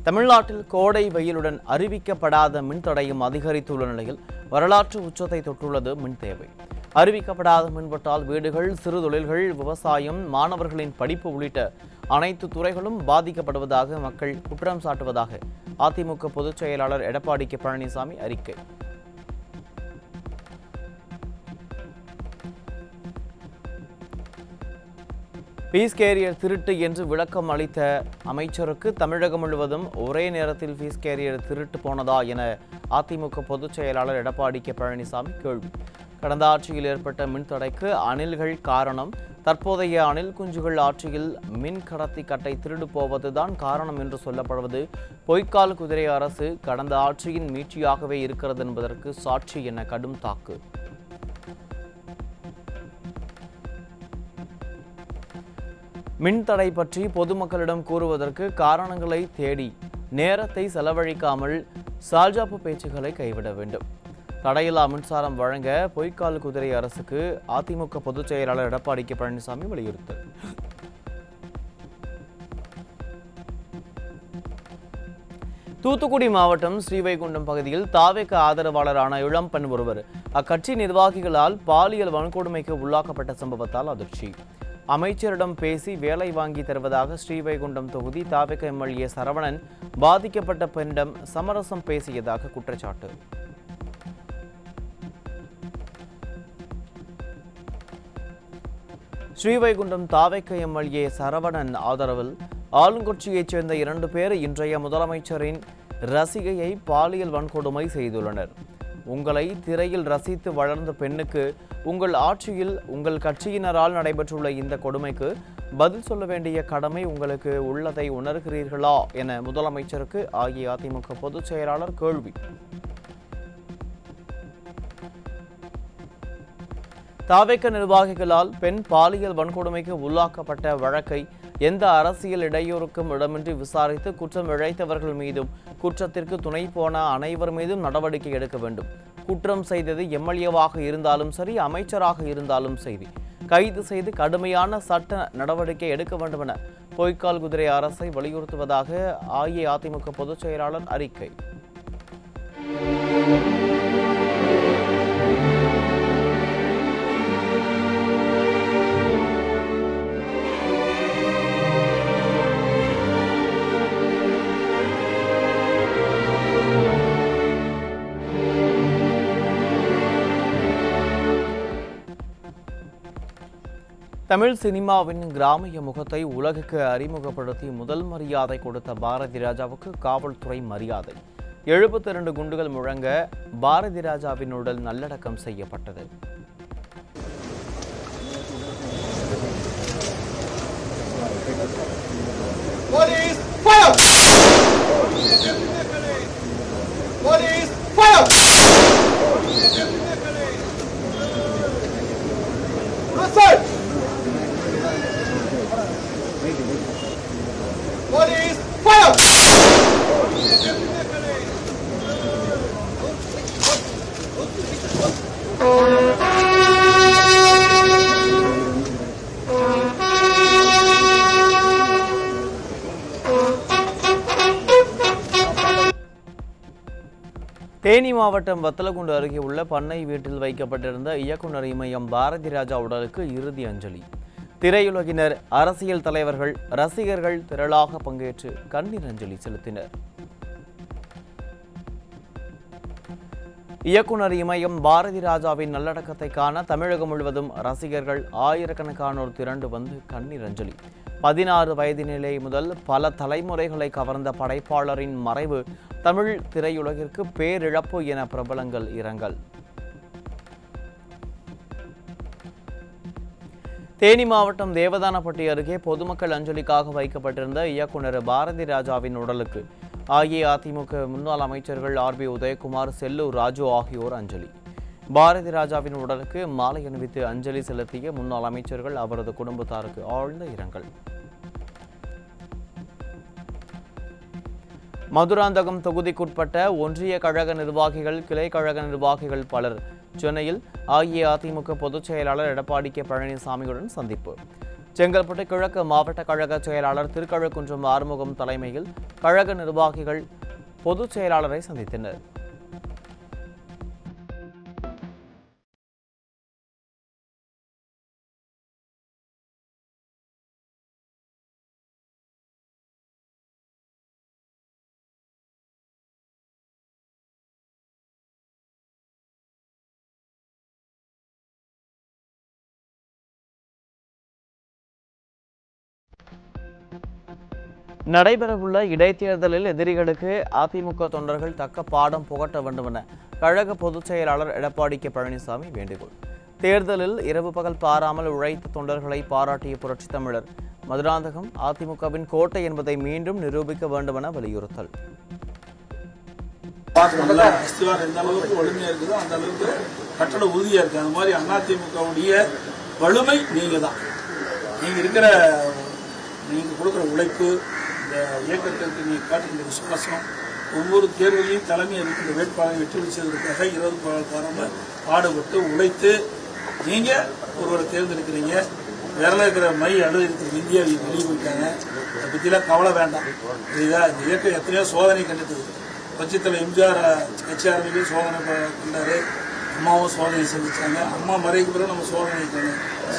தமிழ்நாட்டில் கோடை வெயிலுடன் அறிவிக்கப்படாத மின்தடையும் அதிகரித்துள்ள நிலையில் வரலாற்று உச்சத்தை தொட்டுள்ளது மின் தேவை. அறிவிக்கப்படாத மின்வெட்டால் வீடுகள், சிறு தொழில்கள், விவசாயம், மாணவர்களின் படிப்பு உள்ளிட்ட அனைத்து துறைகளும் பாதிக்கப்படுவதாக மக்கள் குற்றம் சாட்டுவதாக அதிமுக பொதுச் செயலாளர் எடப்பாடி கே பழனிசாமி அறிக்கை. பீஸ் கேரியர் திருட்டு என்று விளக்கம் அளித்த அமைச்சருக்கு தமிழகம் முழுவதும் ஒரே நேரத்தில் பீஸ் கேரியர் திருட்டு போனதா என அதிமுக பொதுச் செயலாளர் எடப்பாடி கே பழனிசாமி கேள்வி. கடந்த ஆட்சியில் ஏற்பட்ட மின்தடைக்கு அணில்கள் காரணம், தற்போதைய அணில் குஞ்சுகள் ஆட்சியில் மின் கடத்தி கட்டை திருடு போவதுதான் காரணம் என்று சொல்லப்படுவது பொய்க்கால் குதிரை அரசு கடந்த ஆட்சியின் மீட்சியாகவே இருக்கிறது என்பதற்கு சாட்சி என கடும் தாக்கு. மின்தடை பற்றி பொதுமக்களிடம் கூறுவதற்கு காரணங்களை தேடி நேரத்தை செலவழிக்காமல் சால்ஜாப்பு பேச்சுக்களை கைவிட வேண்டும். தடையில்லா மின்சாரம் வழங்க பொய்க்கால் குதிரை அரசுக்கு அதிமுக பொதுச் செயலாளர் எடப்பாடி கே பழனிசாமி வலியுறுத்தல். தூத்துக்குடி மாவட்டம் ஸ்ரீவைகுண்டம் பகுதியில் தாவேக ஆதரவாளரான இளம்பெண் ஒருவர் அக்கட்சி நிர்வாகிகளால் பாலியல் வன்கொடுமைக்கு உள்ளாக்கப்பட்ட சம்பவத்தால் அதிர்ச்சி. அமைச்சரிடம் பேசி வேலை வாங்கி தருவதாக ஸ்ரீவைகுண்டம் தொகுதி தாவேக எம்எல்ஏ சரவணன் பாதிக்கப்பட்ட பெண்ணிடம் சமரசம் பேசியதாக குற்றச்சாட்டு. ஸ்ரீவைகுண்டம் தாவேக எம்எல்ஏ சரவணன் ஆதரவில் ஆளுங்கட்சியைச் சேர்ந்த 2 பேர் இன்றைய முதலமைச்சரின் ரசிகையை பாலியல் வன்கொடுமை செய்துள்ளனர். உங்களை திரையில் ரசித்து வளர்ந்த பெண்ணுக்கு உங்கள் ஆட்சியில் உங்கள் கட்சியினரால் நடைபெற்றுள்ள இந்த கொடுமைக்கு பதில் சொல்ல வேண்டிய கடமை உங்களுக்கு உள்ளதை உணர்கிறீர்களா என முதலமைச்சருக்கு அஇஅதிமுக பொதுச் செயலாளர் கேள்வி. தாவேக நிர்வாகிகளால் பெண் பாலியல் வன்கொடுமைக்கு உள்ளாக்கப்பட்ட வழக்கை எந்த அரசியல் இடையூறுக்கும் இடமின்றி விசாரித்து குற்றம் இழைத்தவர்கள் மீதும் குற்றத்திற்கு துணை போன அனைவர் மீதும் நடவடிக்கை எடுக்க வேண்டும். குற்றம் செய்தது எம்எல்ஏவாக இருந்தாலும் சரி, அமைச்சராக இருந்தாலும் சரி, கைது செய்து கடுமையான சட்ட நடவடிக்கை எடுக்க வேண்டும் என பொய்க்கால் குதிரை அரசை வலியுறுத்துவதாக அஇஅதிமுக பொதுச் செயலாளர் அறிக்கை. தமிழ் சினிமாவின் கிராமிய முகத்தை உலகுக்கு அறிமுகப்படுத்தி முதல் மரியாதை கொடுத்த பாரதி ராஜாவுக்கு காவல்துறை மரியாதை. 72 குண்டுகள் முழங்க பாரதி ராஜாவின் உடல் நல்லடக்கம் செய்யப்பட்டது. தேனி மாவட்டம் வத்தலகுண்டு அருகே உள்ள பண்ணை வீட்டில் வைக்கப்பட்டிருந்த இயக்குனர் இமயம் பாரதி ராஜா உடலுக்கு இறுதி அஞ்சலி. திரையுலகினர், அரசியல் தலைவர்கள், ரசிகர்கள் திரளாக பங்கேற்று கண்ணீர் அஞ்சலி செலுத்தினர். இயக்குனர் இமயம் பாரதி ராஜாவின் நல்லடக்கத்தை காண தமிழகம் முழுவதும் ரசிகர்கள் ஆயிரக்கணக்கானோர் திரண்டு வந்து கண்ணீர் அஞ்சலி. 16 வயதினிலே முதல் பல தலைமுறைகளை கவர்ந்த படைப்பாளரின் மறைவு தமிழ் திரையுலகிற்கு பேரிழப்பு என பிரபலங்கள் இரங்கல். தேனி மாவட்டம் தேவதானப்பட்டி அருகே பொதுமக்கள் அஞ்சலிக்காக வைக்கப்பட்டிருந்த இயக்குனர் பாரதி ராஜாவின் உடலுக்கு அஇஅதிமுக முன்னாள் அமைச்சர்கள் ஆர்.பி. உதயகுமார், செல்லூர் ராஜு ஆகியோர் அஞ்சலி. பாரதி ராஜாவின் உடலுக்கு மாலை அணிவித்து அஞ்சலி செலுத்திய முன்னாள் அமைச்சர்கள், அவரது குடும்பத்தாருக்கு ஆழ்ந்த இரங்கல். மதுராந்தகம் தொகுதிக்குட்பட்ட ஒன்றிய கழக நிர்வாகிகள், கிளை கழக நிர்வாகிகள் பலர் சென்னையில் அஇஅதிமுக பொதுச் செயலாளர் எடப்பாடி கே பழனிசாமியுடன் சந்திப்பு. செங்கல்பட்டு கிழக்கு மாவட்ட கழக செயலாளர் திருக்கழுக்குன்றம் ஆறுமுகம் தலைமையில் கழக நிர்வாகிகள் பொதுச் செயலாளரை சந்தித்தனர். நடைபெறவுள்ள இடைத்தேர்தலில் எதிரிகளுக்கு அதிமுக தொண்டர்கள் தக்க பாடம் புகட்ட வேண்டும் என கழக பொதுச் செயலாளர் எடப்பாடி கே பழனிசாமி வேண்டுகோள். தேர்தலில் இரவு பகல் பாராமல் உழைத்த தொண்டர்களை பாராட்டிய புரட்சித் தமிழர் மதுராந்தகம் அதிமுகவின் கோட்டை என்பதை மீண்டும் நிரூபிக்க வேண்டும் என வலியுறுத்தல். கட்டட உறுதியா இருக்கு. அந்த மாதிரி அதிமுகவுடைய வலிமை நீங்க தான். நீங்க இருக்கிற நீங்க கொடுக்குற உழைப்பு, இந்த இயக்கத்திற்கு நீங்க காட்டுகின்ற விசுவாசம், ஒவ்வொரு தேர்தலையும் தலைமை இருக்கிற வேட்பாளரை வெற்றி செய்வதற்காக இரவு பாராமல் பாடுபட்டு உழைத்து நீங்க ஒருவரை தேர்ந்தெடுக்கிறீங்க. விரல இருக்கிற மை அழுது இந்தியாவை வெளியே போயிட்டாங்க. அதை பற்றிலாம் கவலை வேண்டாம். புரியுதா? இந்த இயக்கம் எத்தனையோ சோதனை கண்டுட்டது. பட்சத்தில் எம்ஜிஆர் கட்சி ஆரம்பிக்கும் சோதனை கண்டாரு, அம்மாவும் சோதனை சந்திச்சாங்க. அம்மா மறைக்கு பிறகு நம்ம சோதனை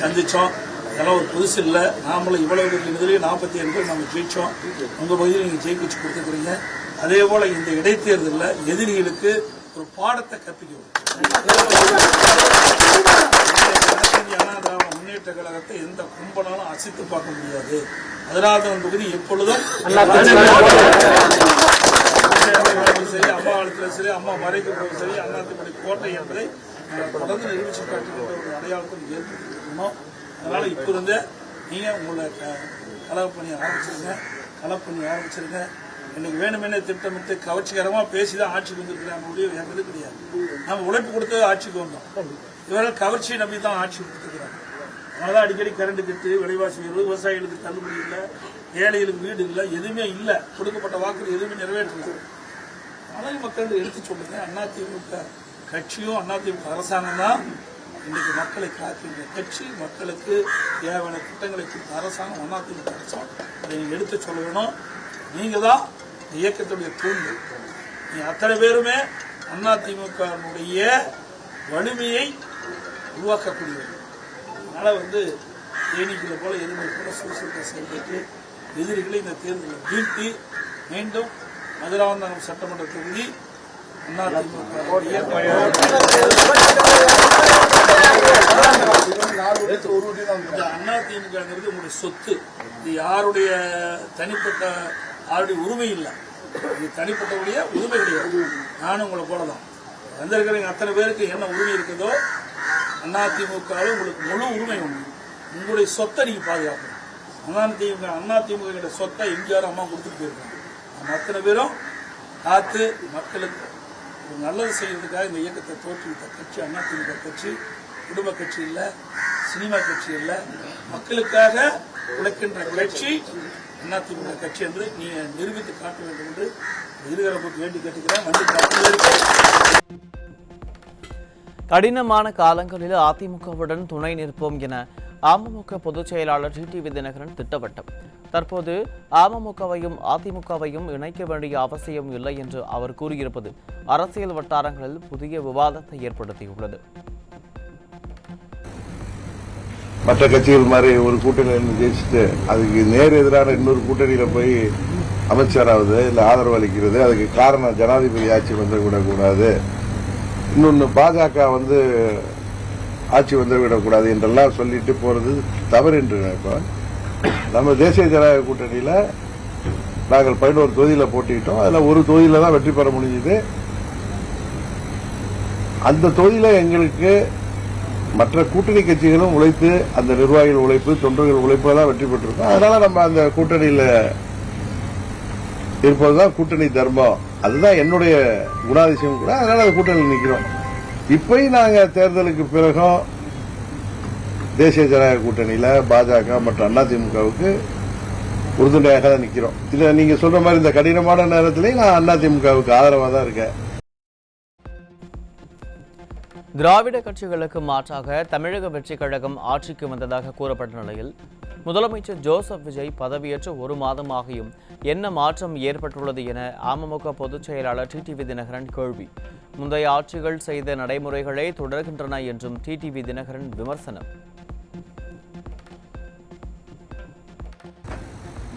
சந்திச்சோம். இதெல்லாம் ஒரு புதுசு இல்லை. நாமளும் இவ்வளவு இதுலேயும் 47 பேர் நம்ம ஜெயிச்சோம். உங்கள் பகுதியில் நீங்கள் ஜெயிக்க வச்சு கொடுத்துக்கிறீங்க. அதே போல இந்த இடைத்தேர்தலில் எதிரிகளுக்கு ஒரு பாடத்தை கற்பிக்கணும். அண்ணா திராவிட முன்னேற்ற கழகத்தை எந்த கும்பனாலும் அசைத்து பார்க்க முடியாது. அதனால்தான் தொகுதி எப்பொழுதும் சரி, அம்மா காலத்தில் சரி, அம்மா மறைக்கு சரி, அண்ணாத்தினுடைய கோட்டை என்பதை தொடர்ந்து நிரூபிச்சு காட்டுகின்ற ஒரு அடையாளத்தை ஏற்படுத்திக்கணும். அதனால இப்ப இருந்த நீங்க உங்களை களப்பணி ஆரம்பிச்சிருங்க. இன்னைக்கு வேணுமென்னே திட்டமிட்டு கவர்ச்சிகரமா பேசிதான் ஆட்சிக்கு வந்திருக்கிறாங்க. எது கிடையாது. நம்ம உழைப்பு கொடுத்து ஆட்சிக்கு வந்தோம். இவர்கள் கவர்ச்சியை நம்பி தான் ஆட்சி கொடுத்துருக்கிறாங்க. அதனால அடிக்கடி கரண்ட் கட்டு, விலைவாசி உயர்வு, விவசாயிகளுக்கு தள்ளுபடி இல்லை, ஏழைகளுக்கு வீடு இல்லை, எதுவுமே இல்லை. கொடுக்கப்பட்ட வாக்குறுதி எதுவுமே நிறைவேற்றது. ஆனால் மக்கள் எடுத்து சொல்லுங்க. அதிமுக கட்சியும் அதிமுக அரசாங்கம் தான் இன்னைக்கு மக்களை காக்கின்ற கட்சி. மக்களுக்கு தேவையான திட்டங்களை கொடுத்த அரசாங்கம் அதிமுக அரசாங்கம். அதை நீங்க எடுத்து சொல்ல வேணும். நீங்க தான் இயக்கத்துடைய தூண்டு. நீ அத்தனை பேருமே அதிமுகவுடைய வலிமையை உருவாக்கக்கூடியது. அதனால தேனீக்களை போல எதுவுமே போல சுறுசுறுப்பை செயல்பட்டு எதிரிகளை இந்த தேர்தலில் வீழ்த்தி மீண்டும் மதுராந்தகம் சட்டமன்ற தொகுதி அதிமுக உங்களுடைய சொத்து. இது யாருடைய தனிப்பட்ட உரிமை இல்லை. இது தனிப்பட்டவுடைய உரிமை கிடையாது. நானும் உங்களை போலதான் வந்திருக்கிறீங்க. அத்தனை பேருக்கு என்ன உரிமை இருக்குதோ அதிமுகவில் உங்களுக்கு முழு உரிமை உண்டு. உங்களுடைய சொத்தை நீங்க பாதுகாக்கணும். அதிமுக சொத்தை எம்ஜிஆர் அம்மா கொடுத்துட்டு போயிருக்காங்க. நம்ம அத்தனை பேரும் காத்து மக்களுக்கு ஒரு நல்லது செய்யறதுக்காக இந்த இயக்கத்தை தோற்றுவித்த கட்சி அதிமுக கட்சி. குடும்ப கட்சி இல்லை, சினிமா கட்சி இல்லை, மக்களுக்காக உழைக்கின்ற கட்சி அதிமுக கட்சி என்று நீங்க நிரூபித்து காட்ட வேண்டும் என்று இருதரப்புக்கு வேண்டி கேட்டுக்கிறேன். கடினமான காலங்களில் அதிமுகவுடன் துணை நிற்போம் என அமமுக பொதுச் செயலாளர் டிடிவி தினகரன் திட்டவட்டம். தற்போது அமமுகவையும் அதிமுகவையும் இணைக்க வேண்டிய அவசியம் இல்லை என்று அவர் கூறியிருப்பது அரசியல் வட்டாரங்களில் புதிய விவாதத்தை ஏற்படுத்தியுள்ளது. மற்ற கட்சிகள் மாதிரி ஒரு கூட்டணியில் ஜெயிச்சுட்டு அதுக்கு நேர் எதிரான இன்னொரு கூட்டணியில போய் அமைச்சராவது இல்லை ஆதரவு அளிக்கிறது. அதுக்கு காரணம் ஜனாதிபதி ஆட்சி வந்துவிடக்கூடாது, இன்னொன்னு பாஜக ஆட்சி வந்துவிடக்கூடாது என்றெல்லாம் சொல்லிட்டு போறது தவறு என்று நினைப்போம். நம்ம தேசிய ஜனநாயக கூட்டணியில நாங்கள் 11 தொகுதியில போட்டிட்டோம். அதுல ஒரு தொகுதியில தான் வெற்றி பெற முடிஞ்சது. அந்த தொகுதியில எங்களுக்கு மற்ற கூட்டணி கட்சிகளும் உழைத்து, அந்த நிர்வாகிகள் உழைப்பு, தொண்டர்கள் உழைப்பு தான் வெற்றி பெற்றிருக்கோம். அதனால நம்ம அந்த கூட்டணியில இருப்பதுதான் கூட்டணி தர்மம். அதுதான் என்னுடைய குணாதிசயம் கூட. அதனால அந்த கூட்டணியில் நிற்கிறோம். இப்பயும் நாங்க தேர்தலுக்கு பிறகும் தேசிய ஜனநாயக கூட்டணியில பாஜக மற்றும் அதிமுகவுக்கு உறுதுணையாக தான் நிற்கிறோம். இதை நீங்க சொல்ற மாதிரி இந்த கடினமான நேரத்திலேயும் நான் அதிமுகவுக்கு ஆதரவாக தான் இருக்கேன். திராவிட கட்சிகளுக்கு மாற்றாக தமிழக வெற்றிக் கழகம் ஆட்சிக்கு வந்ததாக கூறப்பட்ட நிலையில் முதலமைச்சர் ஜோசப் விஜய் பதவியேற்று ஒரு மாதமாகியும் என்ன மாற்றம் ஏற்பட்டுள்ளது என அமமுக பொதுச் செயலாளர் டிடிவி தினகரன் கேள்வி. முந்தைய ஆட்சிகள் செய்த நடைமுறைகளே தொடர்கின்றன என்றும் டிடிவி தினகரன் விமர்சனம்.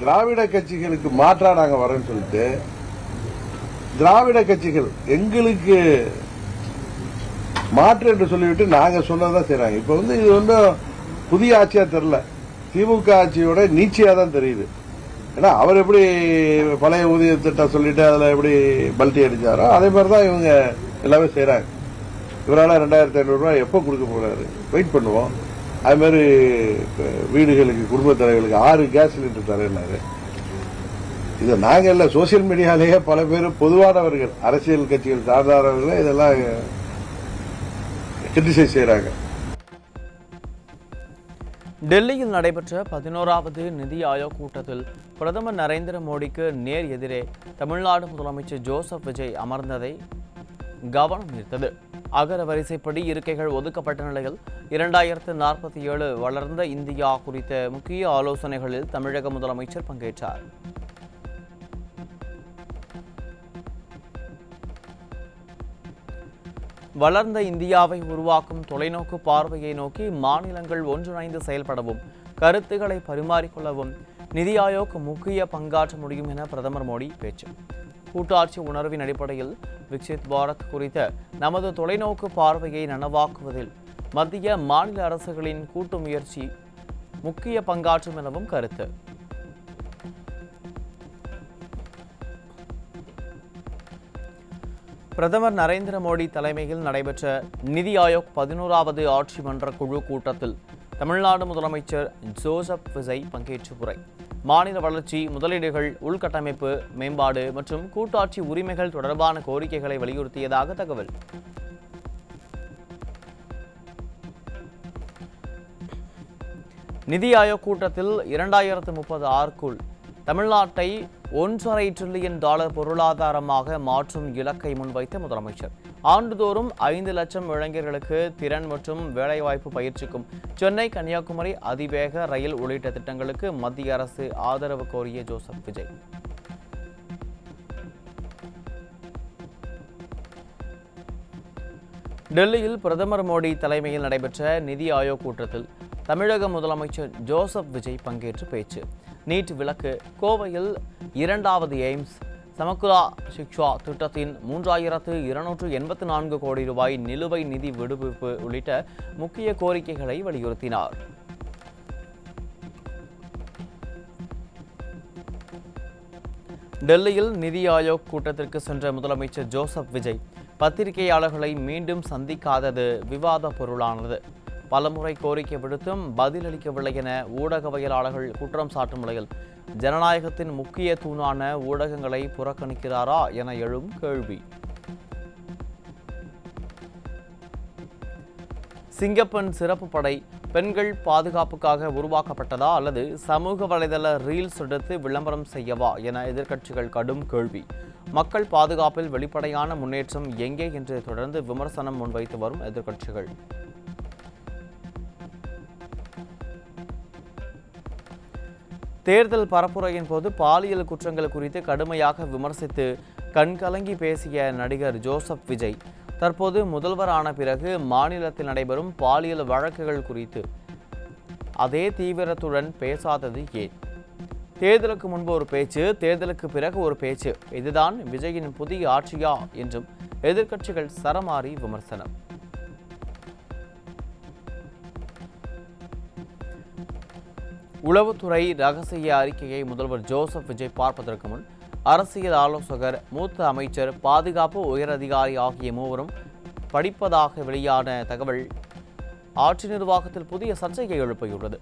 திராவிட கட்சிகளுக்கு மாற்றா நாங்க வரோம்னு சொல்லிட்டு திராவிட கட்சிகள் எங்களுக்கு மாற்று என்று சொல்லிவிட்டு நாங்க சொன்னதான் செய்றாங்க. இப்ப இது புதிய ஆட்சியா தெரியல, திமுக ஆட்சியோட நீட்சியா தான் தெரியுது. ஏன்னா அவர் எப்படி பழைய ஊதிய திட்டம் சொல்லிட்டு அதுல எப்படி பல்ட்டி அடிச்சாரோ அதே மாதிரிதான் இவங்க எல்லாமே செய்யறாங்க. இவரால 2500 ரூபாய் எப்ப கொடுக்க போறாரு வெயிட் பண்ணுவோம். அது மாதிரி வீடுகளுக்கு குடும்ப தலைவர்களுக்கு 6 கேஸ் சிலிண்டர் தரேன்னாரு. இது நாங்க இல்ல, சோசியல் மீடியாலேயே பல பேர் பொதுவானவர்கள் அரசியல் கட்சிகள் சார்ந்தவர்களே இதெல்லாம் கிரிட்டிசைஸ் செய்யறாங்க. டெல்லியில் நடைபெற்ற 11வது நிதி ஆயோக் கூட்டத்தில் பிரதமர் நரேந்திர மோடிக்கு நேர் எதிரே தமிழ்நாடு முதலமைச்சர் ஜோசப் விஜய் அமர்ந்ததை கவனம் ஈர்த்தது. அகர வரிசைப்படி இருக்கைகள் ஒதுக்கப்பட்ட நிலையில் 2047 வளர்ந்த இந்தியா குறித்த முக்கிய ஆலோசனைகளில் தமிழக முதலமைச்சர் பங்கேற்றார். வளர்ந்த இந்தியாவை உருவாக்கும் தொலைநோக்கு பார்வையை நோக்கி மாநிலங்கள் ஒன்றிணைந்து செயல்படவும் கருத்துக்களை பரிமாறிக்கொள்ளவும் நிதி ஆயோக் முக்கிய பங்காற்ற முடியும் என பிரதமர் மோடி பேச்சு. கூட்டாட்சி உணர்வின் அடிப்படையில் விக்சித் பாரத் குறித்த நமது தொலைநோக்கு பார்வையை நனவாக்குவதில் மத்திய மாநில அரசுகளின் கூட்டு முயற்சி முக்கிய பங்காற்றும் எனவும் கருத்து. பிரதமர் நரேந்திர மோடி தலைமையில் நடைபெற்ற நிதி ஆயோக் 11வது ஆட்சி மன்ற குழு கூட்டத்தில் தமிழ்நாடு முதலமைச்சர் ஜோசப் விஜய் பங்கேற்று உரை. மாநில வளர்ச்சி, முதலீடுகள், உள்கட்டமைப்பு மேம்பாடு மற்றும் கூட்டாட்சி உரிமைகள் தொடர்பான கோரிக்கைகளை வலியுறுத்தியதாக தகவல். நிதி ஆயோக் கூட்டத்தில் 2036க்குள் தமிழ்நாட்டை $1.5 டிரில்லியன் பொருளாதாரமாக மாற்றும் இலக்கை முன்வைத்த முதலமைச்சர் ஆண்டுதோறும் 5 லட்சம் இளைஞர்களுக்கு திறன் மற்றும் வேலைவாய்ப்பு பயிற்சிக்கும் சென்னை கன்னியாகுமரி அதிவேக ரயில் உள்ளிட்ட திட்டங்களுக்கு மத்திய அரசு ஆதரவு கோரிய ஜோசப் விஜய் டெல்லியில் பிரதமர் மோடி தலைமையில் நடைபெற்ற நிதி ஆயோக் கூட்டத்தில் தமிழக முதலமைச்சர் ஜோசப் விஜய் பங்கேற்று பேச்சு. நீட் விலக்கு, கோவையில் 2வது எய்ம்ஸ், சமக்குலா சிக்ஷா திட்டத்தின் 3284 கோடி ரூபாய் நிலுவை நிதி விடுவிப்பு உள்ளிட்ட முக்கிய கோரிக்கைகளை வலியுறுத்தினார். டெல்லியில் நிதி ஆயோக் கூட்டத்திற்கு சென்ற முதலமைச்சர் ஜோசப் விஜய் பத்திரிகையாளர்களை மீண்டும் சந்திக்காதது விவாத பொருளானது. பலமுறை கோரிக்கை விடுத்தும் பதிலளிக்கவில்லை என ஊடகவியலாளர்கள் குற்றம் சாட்டும் நிலையில் ஜனநாயகத்தின் முக்கிய தூணான ஊடகங்களை புறக்கணிக்கிறாரா என எழும் கேள்வி. சிங்கப்பெண் சிறப்பு படை பெண்கள் பாதுகாப்புக்காக உருவாக்கப்பட்டதா அல்லது சமூக வலைதள ரீல்ஸ் எடுத்து விளம்பரம் செய்யவா என எதிர்க்கட்சிகள் கடும் கேள்வி. மக்கள் பாதுகாப்பில் வெளிப்படையான முன்னேற்றம் எங்கே என்று தொடர்ந்து விமர்சனம் முன்வைத்து வரும் எதிர்க்கட்சிகள் தேர்தல் பரப்புரையின் போது பாலியல் குற்றங்கள் குறித்து கடுமையாக விமர்சித்து கண்கலங்கி பேசிய நடிகர் ஜோசப் விஜய் தற்போது முதல்வரான பிறகு மாநிலத்தில் நடைபெறும் பாலியல் வழக்குகள் குறித்து அதே தீவிரத்துடன் பேசாதது ஏன்? தேர்தலுக்கு முன்பு ஒரு பேச்சு, தேர்தலுக்கு பிறகு ஒரு பேச்சு, இதுதான் விஜயின் புதிய ஆட்சியா என்றும் எதிர்க்கட்சிகள் சரமாரி விமர்சனம். உளவுத்துறை ரகசிய அறிக்கையை முதல்வர் ஜோசப் விஜய் பார்ப்பதற்கு முன் அரசியல் ஆலோசகர், மூத்த அமைச்சர், பாதுகாப்பு உயரதிகாரி ஆகிய மூவரும் படிப்பதாக வெளியான தகவல் ஆட்சி நிர்வாகத்தில் புதிய சர்ச்சையை எழுப்பியுள்ளது.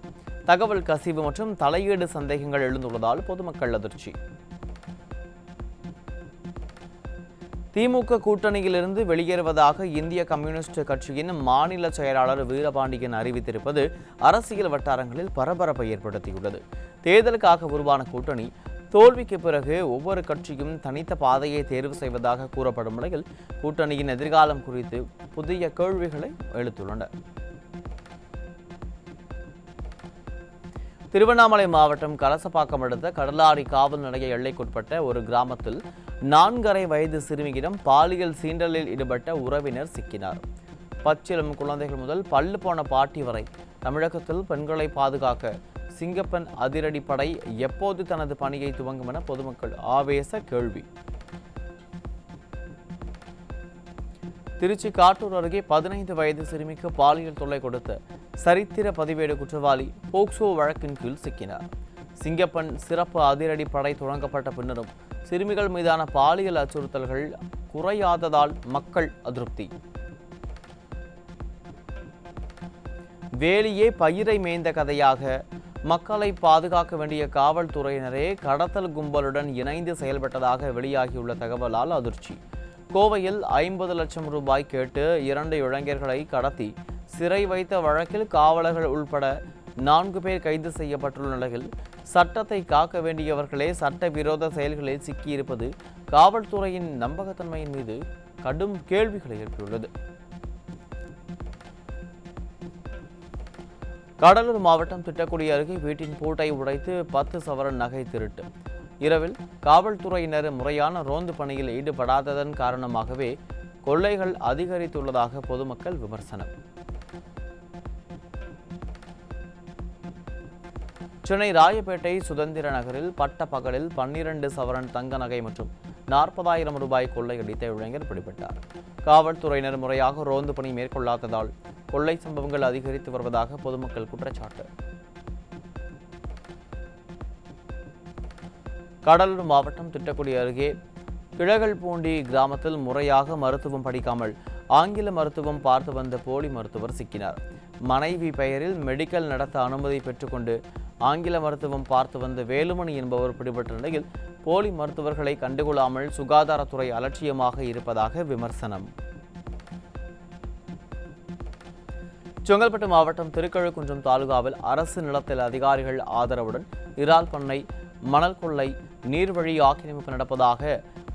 தகவல் கசிவு மற்றும் தலையீடு சந்தேகங்கள் எழுந்துள்ளதால் பொதுமக்கள் அதிர்ச்சி. திமுக கூட்டணியிலிருந்து வெளியேறுவதாக இந்திய கம்யூனிஸ்ட் கட்சியின் மாநில செயலாளர் வீரபாண்டியன் அறிவித்திருப்பது அரசியல் வட்டாரங்களில் பரபரப்பை ஏற்படுத்தியுள்ளது. தேர்தலுக்காக உருவான கூட்டணி தோல்விக்கு பிறகு ஒவ்வொரு கட்சியும் தனித்த பாதையை தேர்வு செய்வதாக கூறப்படும் நிலையில் கூட்டணியின் எதிர்காலம் குறித்து புதிய கேள்விகளை எழுத்துள்ளனர். திருவண்ணாமலை மாவட்டம் கலசப்பாக்கம் அடுத்த கடலாடி காவல் நிலைய எல்லைக்குட்பட்ட ஒரு கிராமத்தில் 4.5 வயது சிறுமியிடம் பாலியல் சீண்டலில் ஈடுபட்ட உறவினர் சிக்கினார். பச்சிலம் குழந்தைகள் முதல் பல்லு போன பாட்டி வரை தமிழகத்தில் பெண்களை பாதுகாக்க சிங்கப்பன் அதிரடிப்படை எப்போது தனது பணியை துவங்கும் என பொதுமக்கள் ஆவேச கேள்வி. திருச்சி காட்டூர் அருகே 15 வயது சிறுமிக்கு பாலியல் தொல்லை கொடுத்த சரித்திர பதிவேடு குற்றவாளி போக்சோ வழக்கின் கீழ் சிக்கினார். சிங்கப்பன் சிறப்பு அதிரடிப்படை தொடங்கப்பட்ட பின்னரும் சிறுமிகள் மீதான பாலியல் அச்சுறுத்தல்கள் குறையாததால் மக்கள் அதிருப்தி. வேலியே பயிரை மேய்ந்த கதையாக மக்களை பாதுகாக்க வேண்டிய காவல்துறையினரே கடத்தல் கும்பலுடன் இணைந்து செயல்பட்டதாக வெளியாகியுள்ள தகவலால் அதிர்ச்சி. கோவையில் 50 லட்சம் ரூபாய் கேட்டு 2 இளைஞர்களை கடத்தி சிறை வைத்த வழக்கில் காவலர்கள் உள்பட 4 பேர் கைது செய்யப்பட்டுள்ள நிலையில் சட்டத்தை காக்க வேண்டியவர்களே சட்டவிரோத செயல்களில் சிக்கியிருப்பது காவல்துறையின் நம்பகத்தன்மையின் மீது கடும் கேள்விகளை எழுப்பியுள்ளது. கடலூர் மாவட்டம் திட்டக்குடி அருகே வீட்டின் பூட்டை உடைத்து 10 சவரன் நகை திருட்டு. இரவில் காவல்துறையினர் முறையான ரோந்து பணியில் ஈடுபடாததன் காரணமாகவே கொள்ளைகள் அதிகரித்துள்ளதாக பொதுமக்கள் விமர்சனம். சென்னை ராயப்பேட்டை சுதந்திர நகரில் பட்ட பகலில் 12 சவரன் தங்க நகை மற்றும் 40,000 ரூபாய் கொள்ளையடித்த இளைஞர் பிடிபட்டார். காவல்துறையினர் முறையாக ரோந்து பணி மேற்கொள்ளாததால் கொள்ளை சம்பவங்கள் அதிகரித்து வருவதாக பொதுமக்கள் குற்றச்சாட்டு. கடலூர் மாவட்டம் திட்டக்குடி அருகே கிழகல்பூண்டி கிராமத்தில் முறையாக மருத்துவம் படிக்காமல் ஆங்கில மருத்துவம் பார்த்து வந்த போலி மருத்துவர் சிக்கினார். மனைவி பெயரில் மெடிக்கல் நடத்த அனுமதி பெற்றுக்கொண்டு ஆங்கில மருத்துவம் பார்த்து வந்த வேலுமணி என்பவர் பிடிபட்ட நிலையில் போலி மருத்துவர்களை கண்டுகொள்ளாமல் சுகாதாரத்துறை அலட்சியமாக இருப்பதாக விமர்சனம். செங்கல்பட்டு மாவட்டம் திருக்கழுக்குன்றம் தாலுகாவில் அரசு நிலத்தில் அதிகாரிகள் ஆதரவுடன் இறால் பண்ணை, மணல் கொள்ளை, நீர்வழி ஆக்கிரமிப்பு நடப்பதாக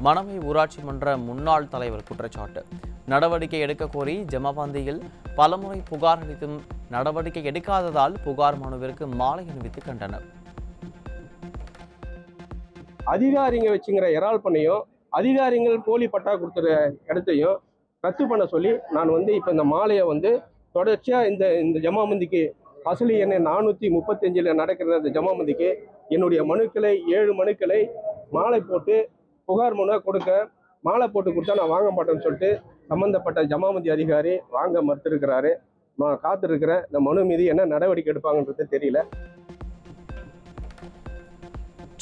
மணமை ஊராட்சி மன்ற முன்னாள் தலைவர் குற்றச்சாட்டு. நடவடிக்கை எடுக்க கோரி ஜமாபந்தியில் பலமுறை புகார் அளித்தும் நடவடிக்கை எடுக்காததால் புகார் மனுவிற்கு மாலை அணிவித்து கண்டனர். அதிகாரிங்க வச்சுங்கிற இறால் பண்ணையும் அதிகாரிகள் போலி பட்டா கொடுத்துற இடத்தையும் ரத்து பண்ண சொல்லி நான் இப்போ இந்த மாலையை தொடர்ச்சியாக இந்த ஜமாபந்திக்கு அசலி எண்ணை 435 நடக்கிற இந்த ஜமாபந்திக்கு என்னுடைய மனுக்களை 7 மனுக்களை மாலை போட்டு புகார் மனு கொடுக்க மாலை போட்டு கொடுத்தா நான் வாங்க மாட்டேன்னு சொல்லிட்டு சம்பந்தப்பட்ட ஜமாபந்தி அதிகாரி வாங்க மறுத்திருக்கிறாரு. நான் காத்திருக்கிறேன். இந்த மனு மீது என்ன நடவடிக்கை எடுப்பாங்கன்றது தெரியல.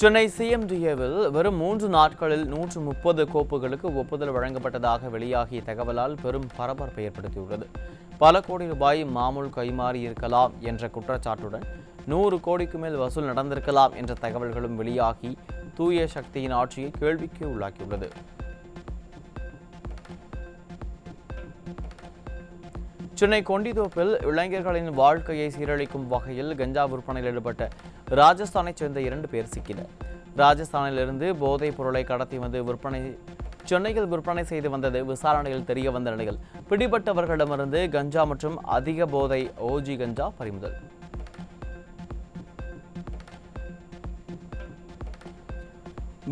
சென்னை சிஎம்டிஏவில் வெறும் 3 நாட்களில் 130 கோப்புகளுக்கு ஒப்புதல் வழங்கப்பட்டதாக வெளியாகிய தகவலால் பெரும் பரபரப்பை ஏற்படுத்தியுள்ளது. பல கோடி ரூபாய் மாமூல் கைமாறி இருக்கலாம் என்ற குற்றச்சாட்டுடன் 100 கோடிக்கு மேல் வசூல் நடந்திருக்கலாம் என்ற தகவல்களும் வெளியாகி தூய சக்தியின் ஆட்சியை கேள்விக்கு உள்ளாக்கியுள்ளது. சென்னை கொண்டிதோப்பில் இளைஞர்களின் வாழ்க்கையை சீரழிக்கும் வகையில் கஞ்சா விற்பனையில் ஈடுபட்ட ராஜஸ்தானைச் சேர்ந்த 2 பேர் சிக்கினர். ராஜஸ்தானிலிருந்து போதைப் பொருளை கடத்தி வந்து சென்னையில் விற்பனை செய்து வந்தது விசாரணையில் தெரிய வந்த நிலையில் பிடிபட்டவர்களிடமிருந்து கஞ்சா மற்றும் அதிக போதை ஓஜி கஞ்சா பறிமுதல்.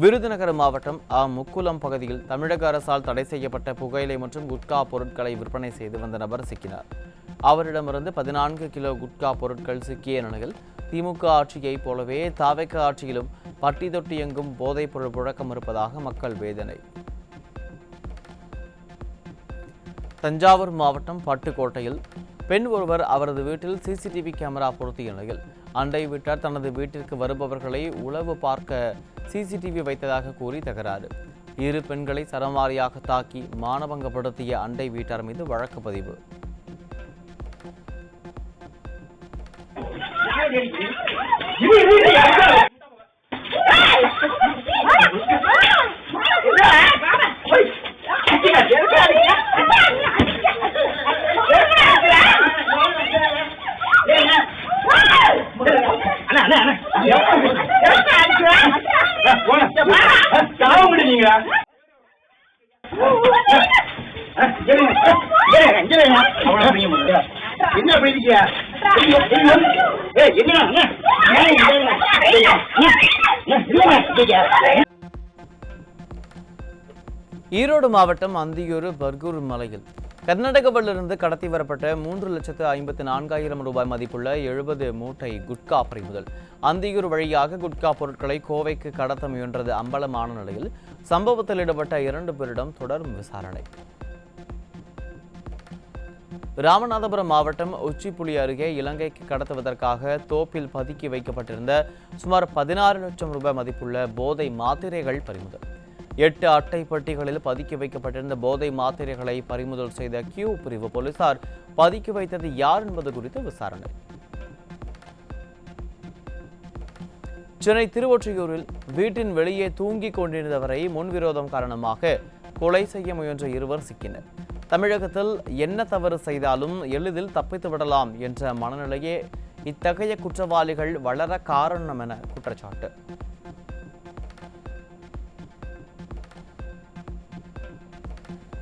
விருதுநகர் மாவட்டம் முக்குளம் பகுதியில் தமிழக அரசால் தடை செய்யப்பட்ட புகையிலை மற்றும் குட்கா பொருட்களை விற்பனை செய்து வந்த நபர் சிக்கினார். அவரிடமிருந்து 14 கிலோ குட்கா பொருட்கள் சிக்கிய நிலையில் திமுக ஆட்சியைப் போலவே தாவேக ஆட்சியிலும் பட்டி தொட்டி எங்கும் போதைப் பொருள் புழக்கம் இருப்பதாக மக்கள் வேதனை. தஞ்சாவூர் மாவட்டம் பட்டுக்கோட்டையில் பெண் ஒருவர் அவரது வீட்டில் சிசிடிவி கேமரா பொருத்திய நிலையில் அண்டை வீட்டார் தனது வீட்டிற்கு வருபவர்களை உளவு பார்க்க சிசிடிவி வைத்ததாக கூறி தகராறு. 2 பெண்களை சரமாரியாக தாக்கி மானபங்கப்படுத்திய அண்டை வீட்டார் மீது வழக்கு பதிவு. படிக்கிறீங்களா? என்ன படிக்கிறீங்க? ஈரோடு மாவட்டம் அந்தியூர் பர்கூர் மலையில் கர்நாடகாவிலிருந்து கடத்தி வரப்பட்ட 3,54,000 ரூபாய் மதிப்புள்ள 70 மூட்டை குட்கா பறிமுதல். அந்தியூர் வழியாக குட்கா பொருட்களை கோவைக்கு கடத்த முயன்றது அம்பலமான நிலையில் சம்பவத்தில் ஈடுபட்ட 2 பேரிடம் தொடரும் விசாரணை. ராமநாதபுரம் மாவட்டம் உச்சிப்புலி அருகே இலங்கைக்கு கடத்துவதற்காக தோப்பில் பதுக்கி வைக்கப்பட்டிருந்த சுமார் 16 லட்சம் ரூபாய் மதிப்புள்ள போதை மாத்திரைகள் பறிமுதல். 8 அட்டை பெட்டிகளில் பதுக்கி வைக்கப்பட்டிருந்த போதை மாத்திரைகளை பறிமுதல் செய்த கியூ பிரிவு போலீசார் பதுக்கி வைத்தது யார் என்பது குறித்து விசாரணை. சென்னை திருவொற்றியூரில் வீட்டின் வெளியே தூங்கிக் கொண்டிருந்தவரை முன்விரோதம் காரணமாக கொலை செய்ய முயன்ற 2 சிக்கினர். தமிழகத்தில் என்ன தவறு செய்தாலும் எளிதில் தப்பித்து விடலாம் என்ற மனநிலையே இத்தகைய குற்றவாளிகள் வளர காரணம் என குற்றச்சாட்டு.